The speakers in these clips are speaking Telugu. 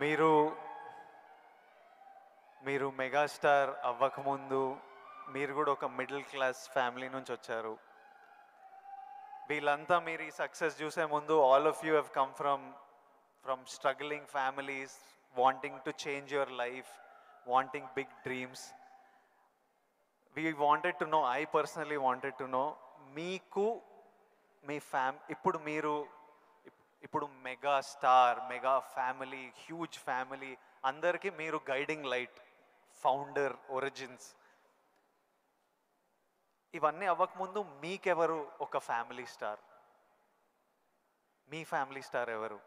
మీరు మీరు మెగాస్టార్ అవ్వకముందు మీరు కూడా ఒక మిడిల్ క్లాస్ ఫ్యామిలీ నుంచి వచ్చారు. వీళ్ళంతా మీరు ఈ సక్సెస్ చూసే ముందు all of you have come from struggling families, wanting to change your life, wanting big dreams. We wanted to know, I personally wanted to know, మీకు మీ ఇప్పుడు మీరు ఇప్పుడు mega star, mega family, huge family అందరికీ మీరు గైడింగ్ లైట్, ఫౌండర్, ఒరిజిన్స్. ఇవన్నీ అవ్వకముందు మీకెవరు ఒక ఫ్యామిలీ స్టార్? మీ ఫ్యామిలీ స్టార్ ఎవరు?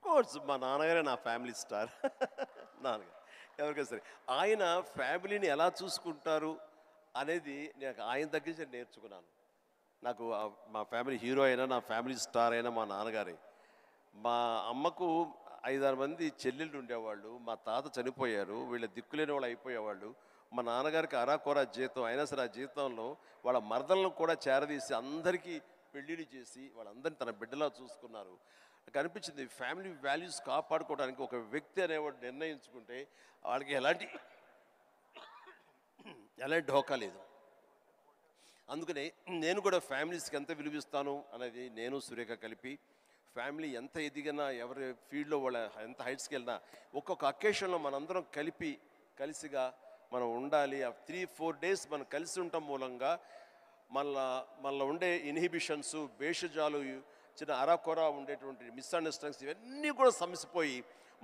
కోర్స్ మా నాన్నగారే నా ఫ్యామిలీ స్టార్. నాన్నగారు ఎవరికైనా సరే ఆయన ఫ్యామిలీని ఎలా చూసుకుంటారు అనేది నాకు ఆయన దగ్గర నుంచి నేర్చుకున్నాను. నాకు మా ఫ్యామిలీ హీరో అయినా, నా ఫ్యామిలీ స్టార్ అయినా మా నాన్నగారే. మా అమ్మకు 5-6 మంది చెల్లెళ్ళు ఉండేవాళ్ళు. మా తాత చనిపోయారు, వీళ్ళ దిక్కులేని వాళ్ళు అయిపోయేవాళ్ళు. మా నాన్నగారికి అరాకొరా జీతం అయినా సరే ఆ జీతంలో వాళ్ళ మరదలను కూడా చేరదీసి అందరికీ పెళ్ళిళ్ళు చేసి వాళ్ళందరినీ తన బిడ్డలా చూసుకున్నారు. నాకు అనిపించింది ఫ్యామిలీ వాల్యూస్ కాపాడుకోవడానికి ఒక వ్యక్తి అనేవాడు నిర్ణయించుకుంటే వాళ్ళకి ఎలాంటి ఢోకా లేదు. అందుకనే నేను కూడా ఫ్యామిలీస్కి ఎంత విలువిస్తాను అనేది నేను సురేఖ కలిపి, ఫ్యామిలీ ఎంత ఎదిగినా ఎవరి ఫీల్డ్లో వాళ్ళ ఎంత హైట్స్కి వెళ్ళినా ఒక్కొక్క అకేషన్లో మనందరం కలిసిగా మనం ఉండాలి. ఆ 3-4 డేస్ మనం కలిసి ఉండటం మూలంగా మళ్ళీ ఉండే ఇన్హిబిషన్స్, భేషజాలు, చిన్న అరాకొర ఉండేటువంటి మిస్అండర్స్టాండింగ్స్ ఇవన్నీ కూడా సమసిపోయి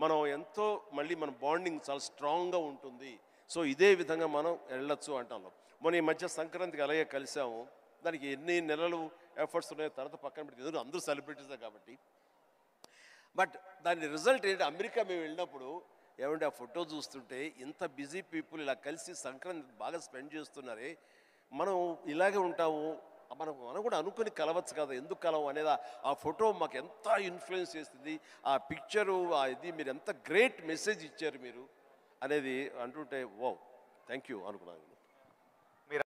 మనం ఎంతో మళ్ళీ మన బాండింగ్ చాలా స్ట్రాంగ్గా ఉంటుంది. సో ఇదే విధంగా మనం వెళ్ళొచ్చు అంటాను. మొన్న ఈ మధ్య సంక్రాంతికి అలాగే కలిసాము. దానికి ఎన్ని నెలలు ఎఫర్ట్స్ ఉన్నాయో తర్వాత పక్కన పెట్టి అందరూ సెలబ్రిటీసే కాబట్టి. బట్ దాని రిజల్ట్ ఏంటి, అమెరికా మేము వెళ్ళినప్పుడు ఏమంటే ఆ ఫోటో చూస్తుంటే ఇంత బిజీ పీపుల్ ఇలా కలిసి సంక్రాంతి బాగా స్పెండ్ చేస్తున్నారే, మనం ఇలాగే ఉంటాము, మనం కూడా అనుకుని కలవచ్చు కదా, ఎందుకు కలవం అనేది ఆ ఫోటో మాకు ఎంత ఇన్ఫ్లుయెన్స్ చేస్తుంది. ఆ పిక్చరు ఇది మీరు ఎంత గ్రేట్ మెసేజ్ ఇచ్చారు మీరు అనేది అంటుంటే, వావ్ థ్యాంక్ యూ అనుకున్నాను.